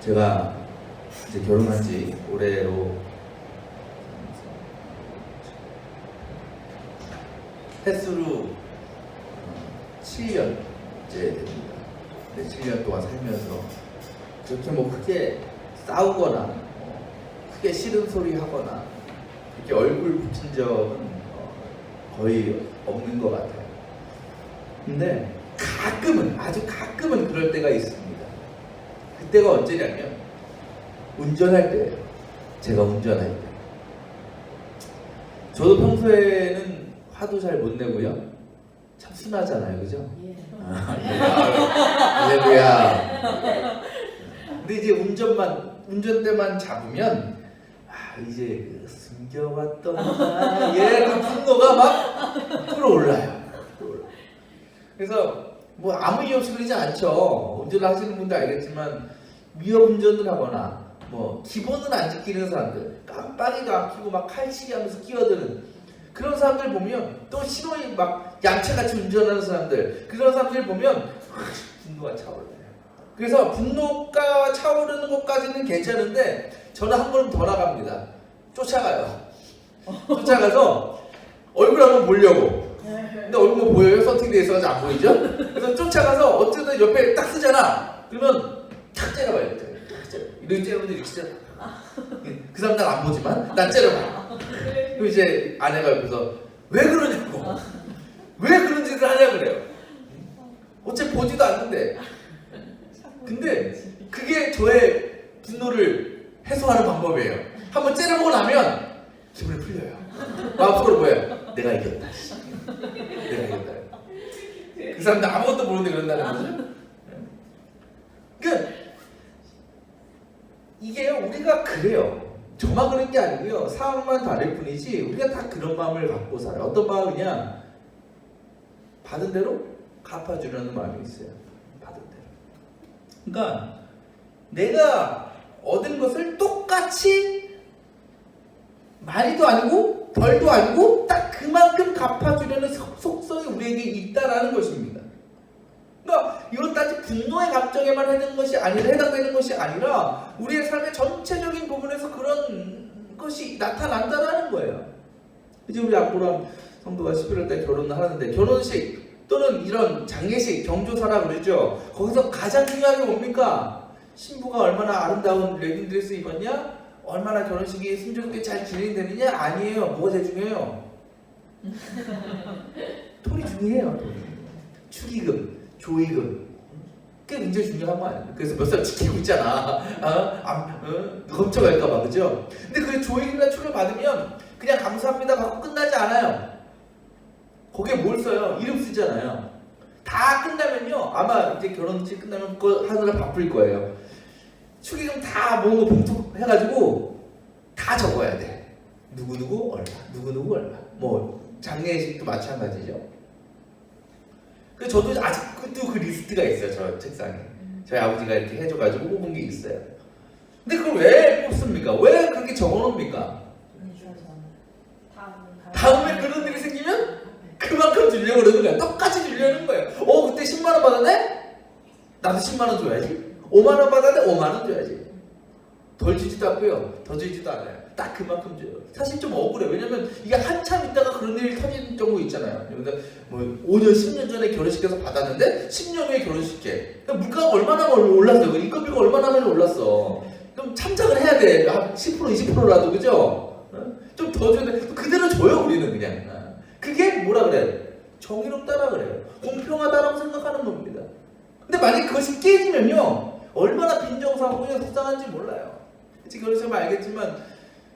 제가 이제 결혼한 지 올해로 횟수로 7년째 됩니다. 네, 7년 동안 살면서 그렇게 뭐 크게 싸우거나 크게 싫은 소리 하거나 이렇게 얼굴 붙인 적은 거의 없는 것 같아요. 근데 가끔은, 아주 가끔은 그럴 때가 있습니다. 그때가 언제냐면 운전할 때예요. 제가 운전할 때. 저도 평소에는 화도 잘 못 내고요. 참 순하잖아요, 그죠? 예. 할렐루야. 근데 이제 운전대만 잡으면 이제 그 숨겨왔던 그 분노가 막 끌어올라요. 그래서 뭐 아무 이유 없이 그러지 않죠. 운전을 하시는 분도 알겠지만 위협 운전을 하거나 뭐 기본을 안 지키는 사람들, 깜빡이도 안 켜고 막 칼치기 하면서 끼어드는 그런 사람들 보면, 또 신호에 막 얌체같이 운전하는 사람들, 그런 사람들 보면 분노가 차올라요. 그래서 분노가 차오르는 것까지는 괜찮은데 저는 한 걸음 더 나갑니다. 쫓아가요. 쫓아가서 얼굴 한번 보려고. 근데 얼굴 보여요? 서팅돼 있어서 안 보이죠? 그래서 쫓아가서 어쨌든 옆에 딱 쓰잖아. 그러면 탁 째려봐요. 이렇게 째려보면 이렇게 째려. 그 사람 난 안 보지만 난 째려봐. 그리고 이제 아내가 옆에서 왜 그러냐고. 왜 그런 짓을 하냐 그래요. 어차피 보지도 않는데. 근데 그게 저의 분노를 해소하는 방법이에요. 한번 째려보고 나면 기분이 풀려요. 마음속으로 뭐예요? 내가 이겼다. 내가 이겼다. 그 사람들 아무것도 모르는데 그런다는 거죠. 그러니까 이게 우리가 그래요. 저만 그런 게 아니고요. 상황만 다를 뿐이지 우리가 다 그런 마음을 갖고 살아요. 어떤 마음이냐? 받은 대로 갚아주려는 마음이 있어요. 받은 대로. 그러니까 내가 얻은 것을 똑같이 많이도 아니고 덜도 아니고 딱 그만큼 갚아주려는 속성이 우리에게 있다라는 것입니다. 그러니까 이건 단지 분노의 감정에만 해당되는 것이 아니라 우리의 삶의 전체적인 부분에서 그런 것이 나타난다라는 거예요. 이제 우리 앞으로 성도가 11월 달 결혼을 하는데, 결혼식 또는 이런 장례식, 경조사라 그러죠. 거기서 가장 중요한 게 뭡니까? 신부가 얼마나 아름다운 웨딩드레스 입었냐? 얼마나 결혼식이 순조롭게 잘 진행되느냐? 아니에요. 뭐가 제일 중요해요? 돈이 중요해요. 축의금, 조의금. 그게 굉장히 중요한 거 아니에요? 그래서 몇 살 지키고 있잖아. 누가 훔쳐갈까봐, 그죠? 근데 그 조의금이나 축을 받으면 그냥 감사합니다 하고 끝나지 않아요. 거기에 뭘 써요? 이름 쓰잖아요. 다 끝나면요, 아마 이제 결혼식 끝나면 그거 하느라 바쁠 거예요. 축의금 다 모은 거 봉투 해가지고 다 적어야 돼. 누구누구 얼마, 누구누구 얼마. 뭐 장례식도 마찬가지죠. 그래서 저도 아직도 그 리스트가 있어요. 저 책상에. 저희 아버지가 이렇게 해줘가지고 뽑은 게 있어요. 근데 그걸 왜 뽑습니까? 왜 그렇게 적어놓습니까? 다음에 그런 일이 생기면 그만큼 주려고 그러는 거야. 똑같이 주려는 거예요. 그때 10만원 받았네? 나도 10만원 줘야지. 5만원 받았네? 5만원 줘야지. 덜 주지도 않고요, 더 주지도 않아요. 딱 그만큼 줘요. 사실 좀 억울해요. 왜냐면 이게 한참 있다가 그런 일이 터지는 경우 있잖아요. 그러니까 뭐 5년, 10년 전에 결혼식에서 받았는데 10년 후에 결혼식에 물가가 얼마나 올랐어요. 인건비가 얼마나 많이 올랐어. 그럼 참작을 해야 돼. 한 10%, 20%라도, 그죠? 좀 더 줘야 돼. 그대로 줘요, 우리는 그냥. 그게 뭐라 그래? 정의롭다라 그래요. 공평하다라고 생각하는 겁니다. 근데 만약에 그것이 깨지면요, 얼마나 빈정상하고 속상한지 몰라요. 결혼식은 알겠지만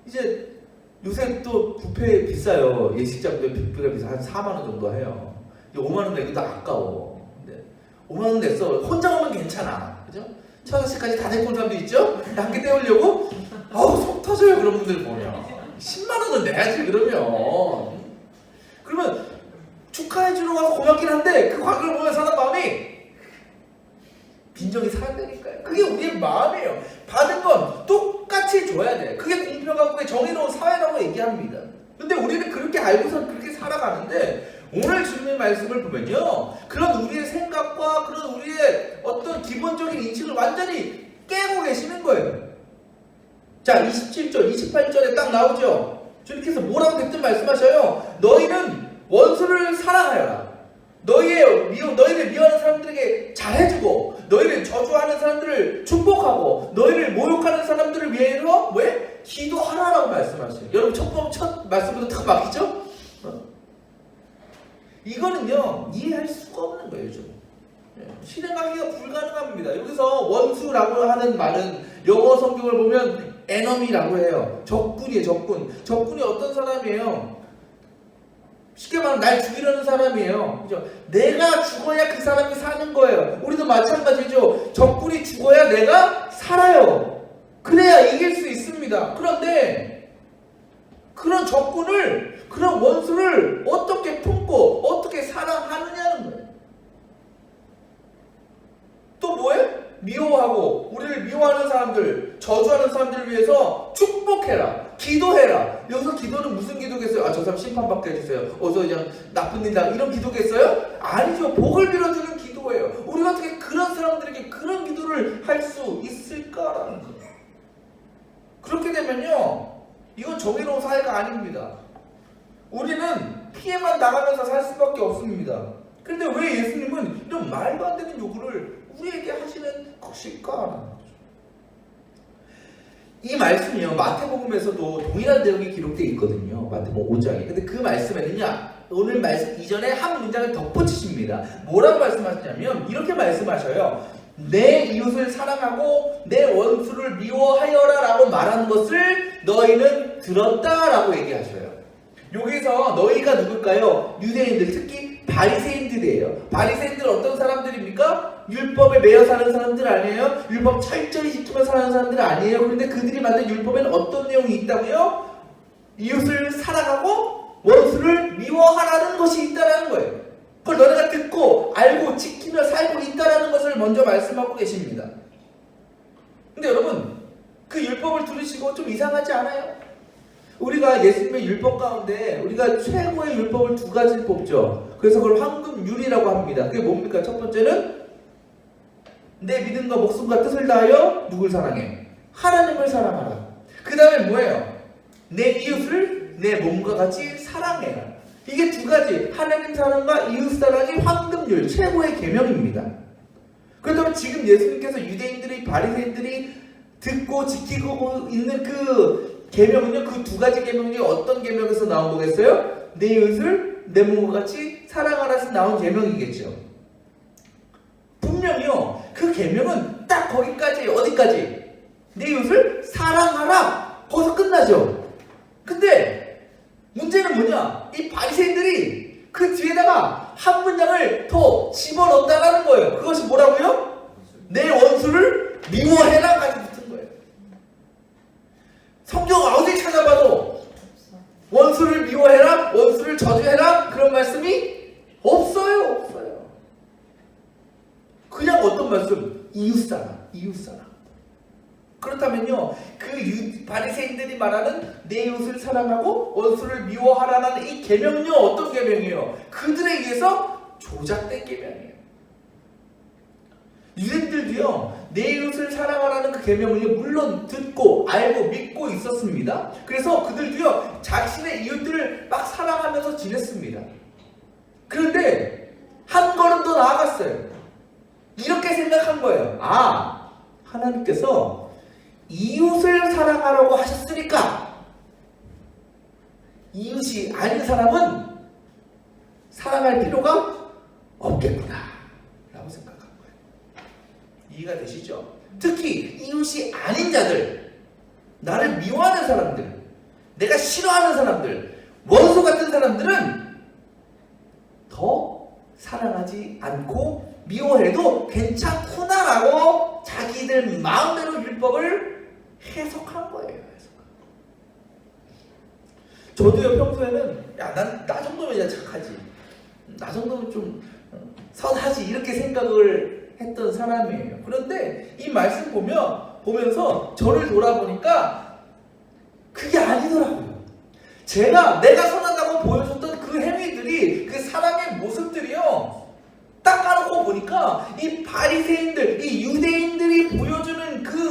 이제 요새 또 뷔페 비싸요. 예식장 뷔페가 비싸. 한 4만원 정도 해요. 5만원 내기도 아까워. 근데 5만원 냈어. 혼자 오면 괜찮아. 그죠? 처갓집까지 다 데리고 온 사람도 있죠? 한 개 떼우려고? 속 터져요, 그런 분들 보면. 10만원은 내야지, 그러면. 그러면 축하해주러 가서 고맙긴 한데 그 광경을 보면 사는 마음이 빈정이 살아나니까요. 그게 우리의 마음이에요. 받은 건 똑같이 줘야 돼. 그게 공평하고 정의로운 사회라고 얘기합니다. 근데 우리는 그렇게 알고선 그렇게 살아가는데, 오늘 주님의 말씀을 보면요, 그런 우리의 생각과 그런 우리의 어떤 기본적인 인식을 완전히 깨고 계시는 거예요. 자, 27절, 28절에 딱 나오죠. 주님께서 뭐라고 대뜸 말씀하셔요? 너희는 원수를 사랑하여라. 너희를 미워하는 사람들에게 잘해주고, 너희를 저주하는 사람들을 축복하고, 너희를 모욕하는 사람들을 위해서 왜? 기도하라라고 말씀하셔요. 여러분 첫 말씀부터 딱 막히죠? 이거는요 이해할 수가 없는 거예요. 좀 실행하기가 불가능합니다. 여기서 원수라고 하는 말은 영어 성경을 보면 enemy라고 해요. 적군이에요. 적군이 어떤 사람이에요? 쉽게 말하면 날 죽이려는 사람이에요. 그죠? 내가 죽어야 그 사람이 사는 거예요. 우리도 마찬가지죠. 적군이 죽어야 내가 살아요. 그래야 이길 수 있습니다. 그런데 그런 적군을, 그런 원수를 어떻게 품고 어떻게 사랑하느냐는 거예요. 또 뭐해? 미워하고 우리를 미워하는 사람들, 저주하는 사람들을 위해서 축복해라, 기도해라. 여기서 기도는 무슨 기도겠어요? 아, 저 사람 심판받게 해주세요. 저 그냥 나쁜 일 나, 이런 기도겠어요? 아니죠. 복을 빌어주는 기도예요. 우리가 어떻게 그런 사람들에게 그런 기도를 할 수 있을까라는 거예요. 그렇게 되면요 이건 정의로운 사회가 아닙니다. 우리는 피해만 나가면서 살 수밖에 없습니다. 그런데 왜 예수님은 이런 말도 안 되는 요구를 우리에게 하시는 것일까? 이 말씀이요 마태복음에서도 동일한 내용이 기록되어 있거든요. 마태복음 5장에. 근데 그 말씀에는요 오늘 말씀 이전에 한 문장을 덧붙이십니다. 뭐라고 말씀하시냐면 이렇게 말씀하셔요. 내 이웃을 사랑하고 내 원수를 미워하여라 라고 말하는 것을 너희는 들었다 라고 얘기하셔요. 여기서 너희가 누굴까요? 유대인들, 특히 바리새인들이에요. 바리새인들 어떤 사람들입니까? 율법에 매여 사는 사람들 아니에요? 율법 철저히 지키며 사는 사람들 아니에요? 그런데 그들이 만든 율법에는 어떤 내용이 있다고요? 이웃을 사랑하고 원수를 미워하라는 것이 있다는 거예요. 그걸 너네가 듣고 알고 지키며 살고 있다는 것을 먼저 말씀하고 계십니다. 근데 여러분 그 율법을 들으시고 좀 이상하지 않아요? 우리가 예수님의 율법 가운데 우리가 최고의 율법을 두 가지를 뽑죠. 그래서 그걸 황금율이라고 합니다. 그게 뭡니까? 첫 번째는 내 믿음과 목숨과 뜻을 다하여 누굴 사랑해? 하나님을 사랑하라. 그 다음에 뭐예요? 내 이웃을 내 몸과 같이 사랑해라. 이게 두 가지, 하나님 사랑과 이웃 사랑이 황금률, 최고의 계명입니다. 그렇다면 지금 예수님께서 유대인들이, 바리새인들이 듣고 지키고 있는 그 계명은요, 그 두 가지 계명 중에 어떤 계명에서 나온 거겠어요? 내 이웃을 내 몸과 같이 사랑하라서 나온 계명이겠죠. 분명히요, 그 계명은 딱 거기까지, 어디까지? 내 이웃을 사랑하라! 거기서 끝나죠. 근데 문제는 뭐냐? 이 바리새인들이 그 뒤에다가 한 문장을 더 집어넣었다는 거예요. 그것이 뭐라고요? 내 원수를 미워해라까지 붙은 거예요. 성경 어디 찾아봐도 원수를 미워해라, 원수를 저주해라 그런 말씀이 없어요. 그냥 어떤 말씀? 이웃사랑. 그렇다면요, 그 바리새인들이 말하는 내 이웃을 사랑하고 원수를 미워하라는 이 계명은요, 어떤 계명이에요? 그들에 의해서 조작된 계명이에요. 유대인들도요, 내 이웃을 사랑하라는 그 계명을 물론 듣고 알고 믿고 있었습니다. 그래서 그들도요, 자신의 이웃들을 막 사랑하면서 지냈습니다. 그런데 한 걸음 더 나아갔어요. 이렇게 생각한 거예요. 아, 하나님께서 이웃을 사랑하라고 하셨으니까 이웃이 아닌 사람은 사랑할 필요가 없겠구나 라고 생각한 거예요. 이해가 되시죠? 특히 이웃이 아닌 자들, 나를 미워하는 사람들, 내가 싫어하는 사람들, 원수 같은 사람들은 더 사랑하지 않고 미워해도 괜찮구나라고 자기들 마음대로 율법을 해석한 거예요. 저도요, 평소에는 나 정도면 착하지, 나 정도면 좀 선하지 이렇게 생각을 했던 사람이에요. 그런데 이 말씀 보면서 저를 돌아보니까 그게 아니더라고요. 내가 선하다고 보여줬던 그 행위들이, 그 사랑의 모습들이요, 딱 까놓고 보니까 이 바리새인들, 이 유대인들이 보여주는 그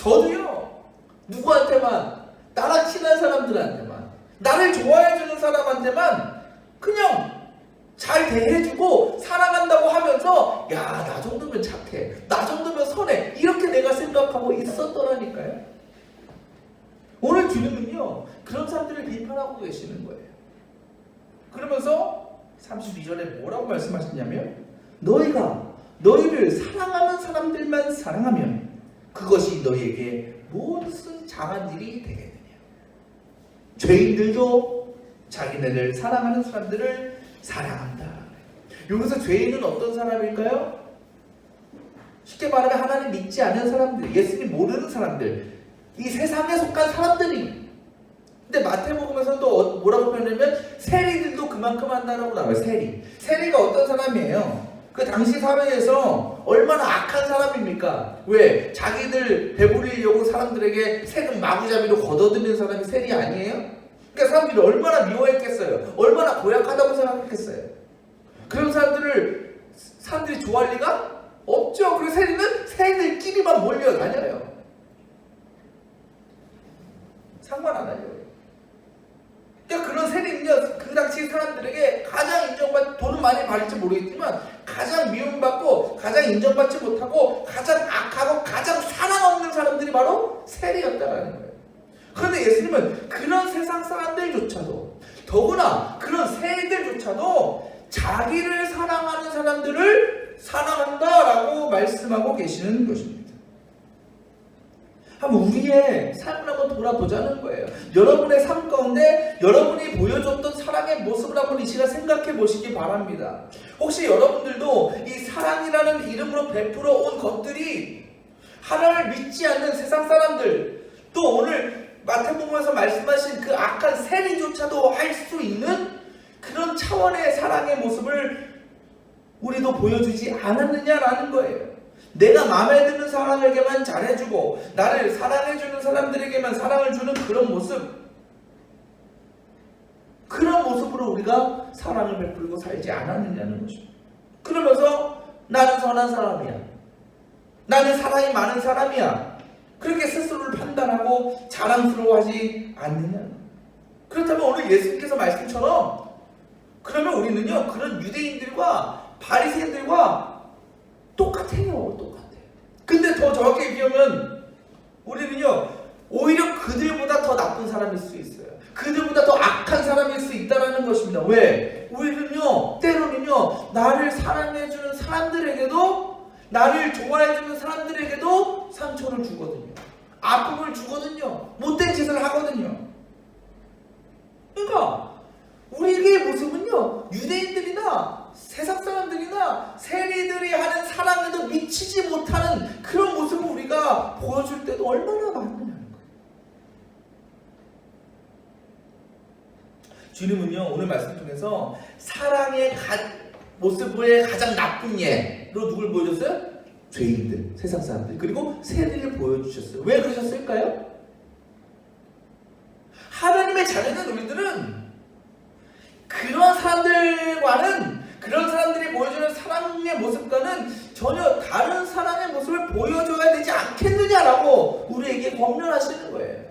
저도요, 누구한테만, 나랑 친한 사람들한테만, 나를 좋아해주는 사람한테만 그냥 잘 대해주고 사랑한다고 하면서 야, 나 정도면 착해, 나 정도면 선해, 이렇게 내가 생각하고 있었더라니까요. 오늘 주님은요, 그런 사람들을 비판하고 계시는 거예요. 그러면서 32절에 뭐라고 말씀하셨냐면, 너희를 사랑하는 사람들만 사랑하면 그것이 너희에게 무슨 장한 일이 되겠느냐. 죄인들도 자기네를 사랑하는 사람들을 사랑한다. 여기서 죄인은 어떤 사람일까요? 쉽게 말하면 하나님 믿지 않은 사람들, 예수님 모르는 사람들, 이 세상에 속한 사람들이. 근데 마태복음에서는 또 뭐라고 표현하면 세리들도 그만큼 한다라고 나와요. 세리가 어떤 사람이에요? 그 당시 사회에서 얼마나 악한 사람입니까? 왜? 자기들 배부리려고 사람들에게 세금 마구잡이로 걷어들이는 사람이 세리 아니에요? 그러니까 사람들이 얼마나 미워했겠어요? 얼마나 고약하다고 생각했겠어요? 그런 사람들이 좋아할 리가 없죠. 그래서 세리는 세리들끼리만 몰려다녀요. 상관 안 하죠. 그러니까 그런 세리는요, 그 당시 사람들에게 가장 돈은 많이 받을지 모르겠지만 가장 미움받고 가장 인정받지 못하고 가장 악하고 가장 사랑 없는 사람들이 바로 세리였다라는 거예요. 그런데 예수님은 그런 세상 사람들조차도, 더구나 그런 세리들조차도 자기를 사랑하는 사람들을 사랑한다라고 말씀하고 계시는 것입니다. 한번 우리의 삶을 한번 돌아보자는 거예요. 여러분의 삶 가운데 여러분이 보여줬던 사랑의 모습을 한번 이 시간 생각해 보시기 바랍니다. 혹시 여러분들도 이 사랑이라는 이름으로 베풀어 온 것들이 하나님을 믿지 않는 세상 사람들, 또 오늘 마태복음에서 말씀하신 그 악한 세리조차도 할 수 있는 그런 차원의 사랑의 모습을 우리도 보여주지 않았느냐라는 거예요. 내가 마음에 드는 사람에게만 잘해주고 나를 사랑해주는 사람들에게만 사랑을 주는 그런 모습으로 우리가 사랑을 베풀고 살지 않았느냐는 것입니다. 그러면서 나는 선한 사람이야, 나는 사랑이 많은 사람이야, 그렇게 스스로를 판단하고 자랑스러워하지 않느냐. 그렇다면 오늘 예수님께서 말씀처럼 그러면 우리는요, 그런 유대인들과 바리새인들과 똑같아요. 근데 더 정확히 얘기하면 우리는요, 오히려 그들보다 더 나쁜 사람일 수 있어요. 그들보다 더 악한 사람일 수 있다는 것입니다. 왜? 우리는요, 때로는요, 나를 사랑해주는 사람들에게도, 나를 좋아해주는 사람들에게도 상처를 주거든요. 아픔을 주거든요. 못된 짓을 하거든요. 그러니까 우리의 모습은요, 유대인들이나 세상 사람들이나 세리들이 하는 사랑에도 미치지 못하는 그런 모습을 우리가 보여줄 때도 얼마나 많느냐는 거예요. 주님은요, 오늘 말씀 통해서 사랑의 모습의 가장 나쁜 예로 누굴 보여줬어요? 죄인들, 세상 사람들, 그리고 세리를 보여주셨어요. 왜 그러셨을까요? 하나님의 자녀된 우리들은 그런 사람들과는, 그런 사람들이 보여주는 사랑의 모습과는 전혀 다른 사랑의 모습을 보여줘야 되지 않겠느냐라고 우리에게 권면하시는 거예요.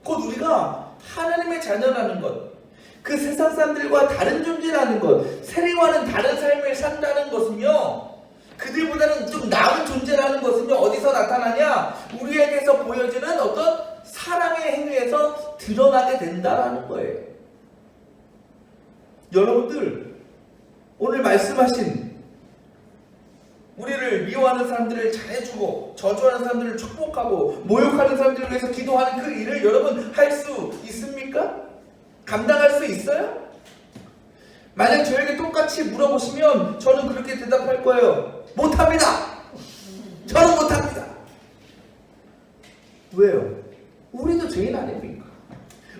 곧 우리가 하나님의 자녀라는 것, 그 세상 사람들과 다른 존재라는 것, 세리와는 다른 삶을 산다는 것은요, 그들보다는 좀 나은 존재라는 것은요, 어디서 나타나냐? 우리에게서 보여지는 어떤 사랑의 행위에서 드러나게 된다라는 거예요. 여러분들, 오늘 말씀하신 우리를 미워하는 사람들을 잘해주고 저주하는 사람들을 축복하고 모욕하는 사람들을 위해서 기도하는 그 일을 여러분 할 수 있습니까? 감당할 수 있어요? 만약 저에게 똑같이 물어보시면 저는 그렇게 대답할 거예요. 못합니다. 저는 못합니다. 왜요? 우리도 죄인 아닙니까?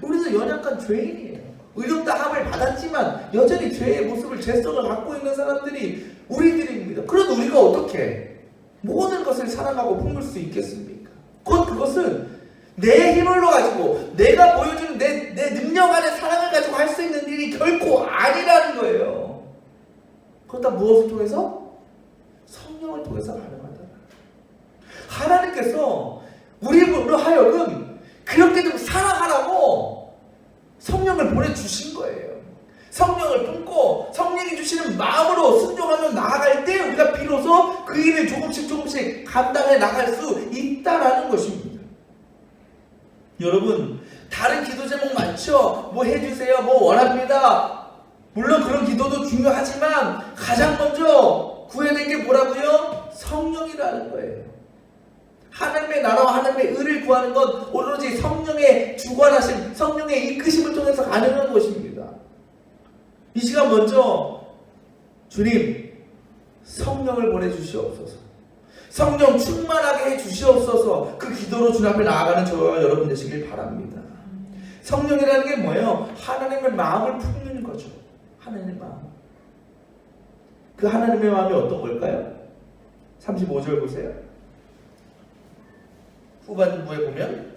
우리도 연약한 죄인이에요. 의롭다함을 받았지만 여전히 죄의 모습을, 죄성을 갖고 있는 사람들이 우리들입니다. 그런 우리가 어떻게 모든 것을 사랑하고 품을 수 있겠습니까? 곧 그것은 내 힘으로 가지고 내가 보여주는 내 능력 안에 사랑을 가지고 할 수 있는 일이 결코 아니라는 거예요. 그렇다 무엇을 통해서? 성령을 통해서 가능하다. 주님께서 우리로 하여금 그렇게 좀 살아가라고 성령을 보내주신 거예요. 성령을 품고 성령이 주시는 마음으로 순종하며 나아갈 때 우리가 비로소 그 일을 조금씩 감당해 나갈 수 있다라는 것입니다. 여러분, 다른 기도 제목 많죠? 뭐 해주세요, 뭐 원합니다. 물론 그런 기도도 중요하지만 가장 먼저 구해야 될 게 뭐라고요? 성령이라는 거예요. 하나님의 나라와 하나님의 의를 구하는 건 오로지 성령의 주관하심, 성령의 이끄심을 통해서 가능한 것입니다. 이 시간 먼저 주님, 성령을 보내주시옵소서. 성령 충만하게 해주시옵소서. 그 기도로 주님 앞에 나아가는 저와 여러분 되시길 바랍니다. 성령이라는 게 뭐예요? 하나님의 마음을 품는 거죠. 하나님의 마음. 그 하나님의 마음이 어떤 걸까요? 35절 보세요. 후반부에 보면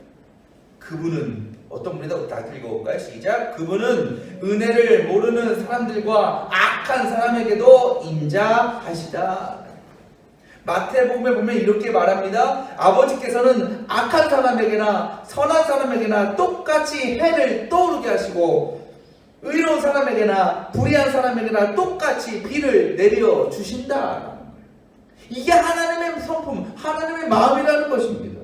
그분은 어떤 분이다? 다 읽어볼까요? 시작. 그분은 은혜를 모르는 사람들과 악한 사람에게도 인자하시다. 마태복음에 보면 이렇게 말합니다. 아버지께서는 악한 사람에게나 선한 사람에게나 똑같이 해를 떠오르게 하시고 의로운 사람에게나 불의한 사람에게나 똑같이 비를 내려주신다. 이게 하나님의 성품, 하나님의 마음이라는 것입니다.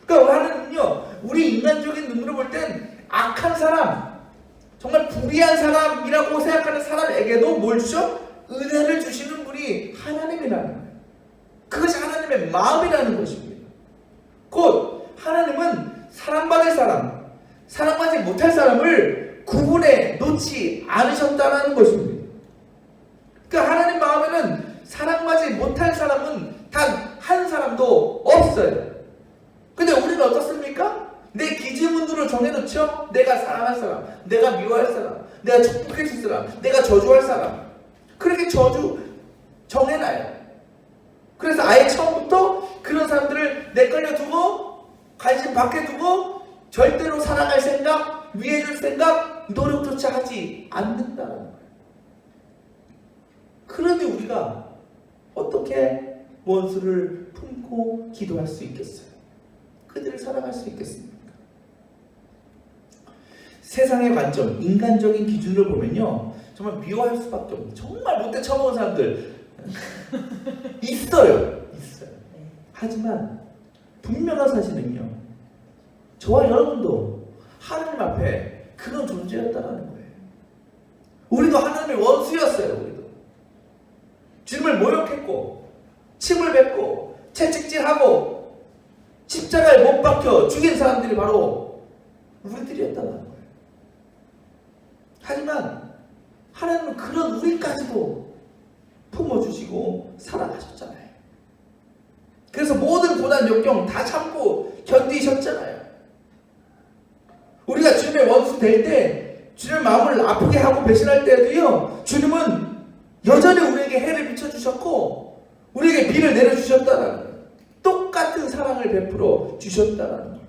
그러니까 하나님은요, 우리 인간적인 눈으로 볼 땐 악한 사람, 정말 불의한 사람이라고 생각하는 사람에게도 뭘 주셔? 은혜를 주시는 분이 하나님이라는 거예요. 그것이 하나님의 마음이라는 것입니다. 곧 하나님은 사랑받을 사람, 사랑받지 못할 사람을 구분해 놓지 않으셨다는 것입니다. 그러니까 하나님 마음에는 사랑받지 못할 사람은 단 한 사람도 없어요. 근데 우리는 어떻습니까? 내 기준으로 정해놓죠? 내가 사랑할 사람, 내가 미워할 사람, 내가 축복해줄 사람, 내가 저주할 사람. 그렇게 정해놔요. 그래서 아예 처음부터 그런 사람들을 내걸려 두고 관심 밖에 두고 절대로 사랑할 생각, 위해줄 생각, 노력조차 하지 않는다는 거예요. 그런데 우리가 어떻게 원수를 품고 기도할 수 있겠어요? 그들을 사랑할 수 있겠습니까? 세상의 관점, 인간적인 기준을 보면요, 정말 미워할 수밖에 없는, 정말 못돼 처먹은 사람들 있어요. 하지만 분명한 사실은요, 저와 여러분도 하나님 앞에 그런 존재였다는 거예요. 우리도 하나님의 원수였어요. 우리도 주님을 모욕했고 침을 뱉고 채찍질하고 십자가에 못 박혀 죽인 사람들이 바로 우리들이었다는 거예요. 하지만 하나님은 그런 우리까지도 품어주시고 사랑하셨잖아요. 그래서 모든 고난 역경 다 참고 견디셨잖아요. 우리가 주님의 원수 될 때, 주님의 마음을 아프게 하고 배신할 때도요, 주님은 여전히 우리에게 해를 비춰주셨고 우리에게 비를 내려주셨다는 거예요. 똑같은 사랑을 베풀어 주셨다는 거예요.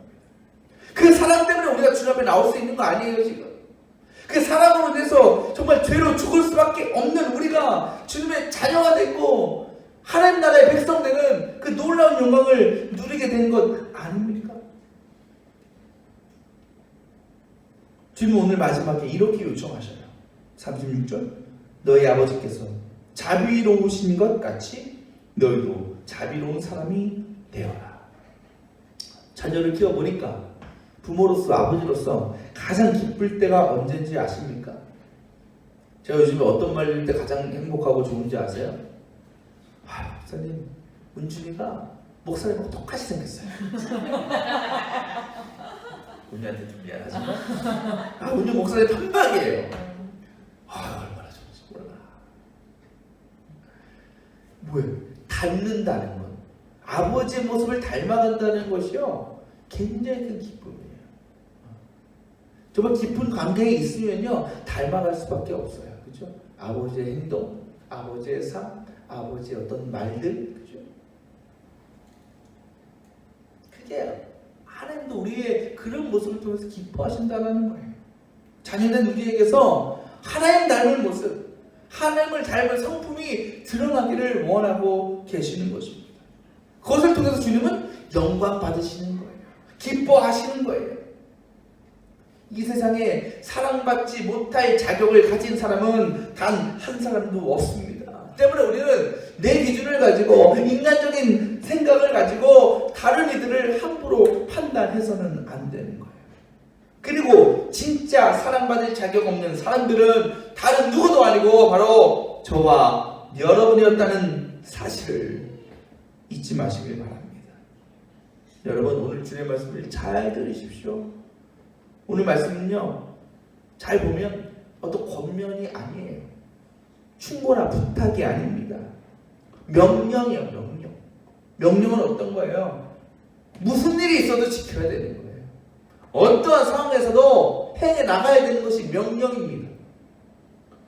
그 사랑 때문에 우리가 주님 앞에 나올 수 있는 거 아니에요 지금? 그 사랑으로 인해서 정말 죄로 죽을 수밖에 없는 우리가 주님의 자녀가 됐고 하나님 나라의 백성 되는 그 놀라운 영광을 누리게 된 것 아닙니까? 주님은 오늘 마지막에 이렇게 요청하셔요. 36절, 너희 아버지께서 자비로우신 것 같이 너희도 자비로운 사람이 되어라. 자녀를 키워보니까 부모로서, 아버지로서 가장 기쁠 때가 언제인지 아십니까? 제가 요즘에 어떤 말일 때 가장 행복하고 좋은지 아세요? 목사님, 은준이가 목사님하고 똑같이 생겼어요. 은준이한테 좀 미안하지만 은준 목사님 판박이에요. 얼마나 좋은지 몰라. 뭐예요? 닮는다는 것, 아버지의 모습을 닮아간다는 것이요, 굉장히 큰 기쁨이에요. 정말 깊은 관계에 있으면요, 닮아갈 수밖에 없어요. 그죠? 아버지의 행동, 아버지의 삶, 아버지의 어떤 말들, 그죠? 그게 하나님도 우리의 그런 모습을 통해서 기뻐하신다는 거예요. 자녀된 우리에게서 하나님 닮은 모습, 하나님을 닮은 성품이 드러나기를 원하고 계시는 것입니다. 그것을 통해서 주님은 영광 받으시는 거예요. 기뻐하시는 거예요. 이 세상에 사랑받지 못할 자격을 가진 사람은 단 한 사람도 없습니다. 때문에 우리는 내 기준을 가지고 인간적인 생각을 가지고 다른 이들을 함부로 판단해서는 안 되는 거예요. 그리고 진짜 사랑받을 자격 없는 사람들은 다른 누구도 아니고 바로 저와 여러분이었다는 사실을 잊지 마시길 바랍니다. 여러분, 오늘 주님의 말씀을 잘 들으십시오. 오늘 말씀은요, 잘 보면 어떤 권면이 아니에요. 충고나 부탁이 아닙니다. 명령이에요. 명령. 명령은 어떤 거예요? 무슨 일이 있어도 지켜야 되는 거예요. 어떠한 상황에서도 행해 나가야 되는 것이 명령입니다.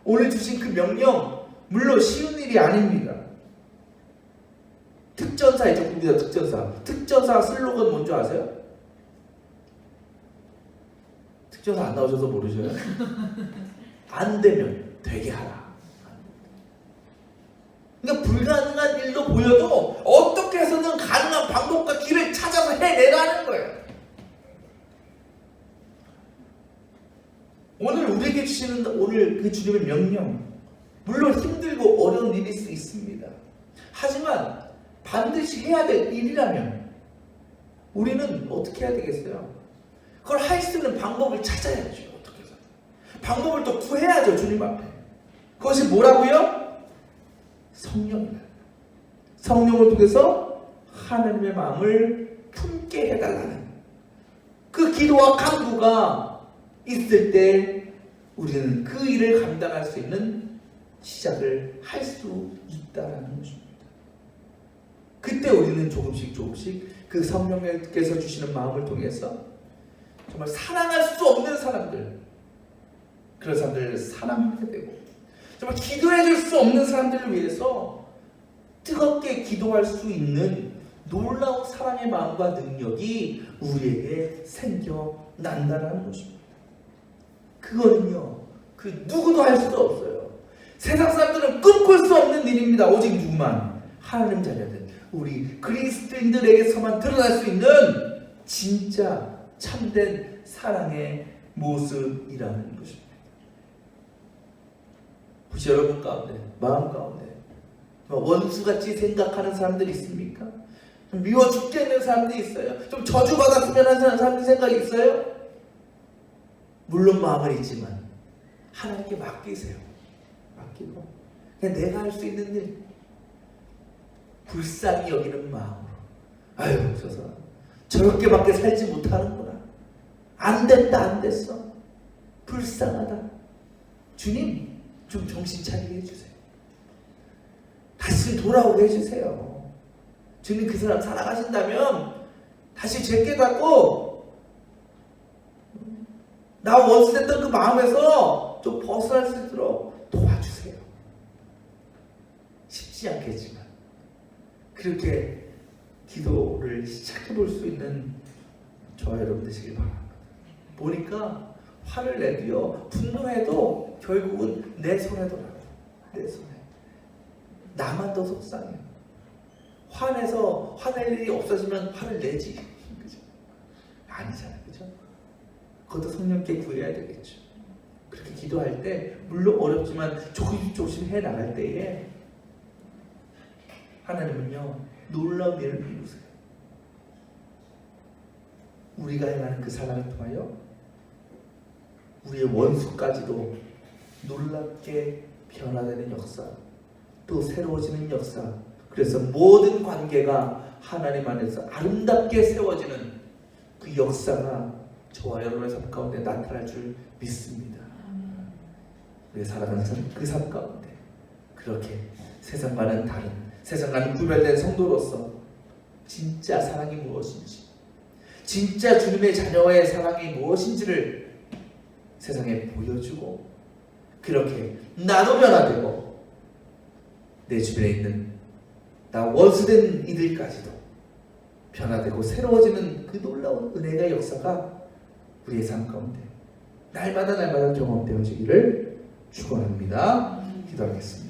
오늘 주신 그 명령, 물론 쉬운 일이 아닙니다. 특전사이죠. 국민의 특전사. 특전사 슬로건 뭔지 아세요? 특전사 안 나오셔서 모르셔요? 안 되면 되게 하라. 그러니까 불가능한 일도 보여도 어떻게 해서든 가능한 방법과 길을 찾아서 해내라는 거예요. 오늘 우리에게 주시는 오늘 그 주님의 명령, 물론 힘들고 어려운 일일 수 있습니다. 하지만 반드시 해야 될 일이라면 우리는 어떻게 해야 되겠어요? 그걸 할 수 있는 방법을 찾아야죠. 어떻게 해서 방법을 또 구해야죠. 주님 앞에. 그것이 뭐라고요? 성령이다. 성령을 통해서 하나님의 마음을 품게 해달라는 그 기도와 간구가 있을 때 우리는 그 일을 감당할 수 있는 시작을 할 수 있다는 것입니다. 그때 우리는 조금씩 그 성령께서 주시는 마음을 통해서 정말 사랑할 수 없는 사람들, 그런 사람들을 사랑하게 되고, 정말 기도해 줄 수 없는 사람들을 위해서 뜨겁게 기도할 수 있는 놀라운 사랑의 마음과 능력이 우리에게 생겨난다는 것입니다. 그거는요, 그 누구도 할 수 없어요. 세상 사람들은 꿈꿀 수 없는 일입니다. 오직 누구만? 하나님 자녀들, 우리 그리스도인들에게서만 드러날 수 있는 진짜 참된 사랑의 모습이라는 것입니다. 혹시 여러분 가운데, 마음 가운데 원수같이 생각하는 사람들이 있습니까? 좀 미워 죽겠는 사람들이 있어요? 좀 저주받았으면 하는 사람들 생각이 있어요? 물론 마음은 있지만 하나님께 맡기세요. 맡기고 그냥 내가 할 수 있는 일, 불쌍히 여기는 마음으로, 아유 저 사람 저렇게밖에 살지 못하는구나, 안 됐다, 안 됐어, 불쌍하다, 주님 좀 정신 차리게 해주세요. 다시 돌아오게 해주세요. 주님 그 사람 사랑하신다면 다시 죄 깨닫고 나 원수됐던 그 마음에서 좀 벗어날 수 있도록 도와주세요. 쉽지 않겠지만 그렇게 기도를 시작해 볼 수 있는 저와 여러분 되시길 바랍니다. 보니까 화를 내도요, 분노해도 결국은 내 손에도 나요. 내 손에. 나만 더 속상해요. 화내서 화낼 일이 없어지면 화를 내지. 그죠? 아니잖아요. 그죠? 그것도 성령께 구해야 되겠죠. 그렇게 기도할 때, 물론 어렵지만 조금씩 해 나갈 때에 하나님은요, 놀라운 일을 이루세요. 우리가 행하는 그 사랑을 통하여 우리의 원수까지도 놀랍게 변화되는 역사, 또 새로워지는 역사, 그래서 모든 관계가 하나님 안에서 아름답게 세워지는 그 역사가 저와 여러분의 삶 가운데 나타날 줄 믿습니다. 우리 사랑하는 그 삶 가운데 그렇게 세상과는 다른, 세상과는 구별된 성도로서 진짜 사랑이 무엇인지, 진짜 주님의 자녀의 사랑이 무엇인지를 세상에 보여주고, 그렇게 나도 변화되고 내 주변에 있는 나 원수된 이들까지도 변화되고 새로워지는 그 놀라운 은혜의 역사가 우리의 삶 가운데 날마다 경험되어지기를 축원합니다. 기도하겠습니다.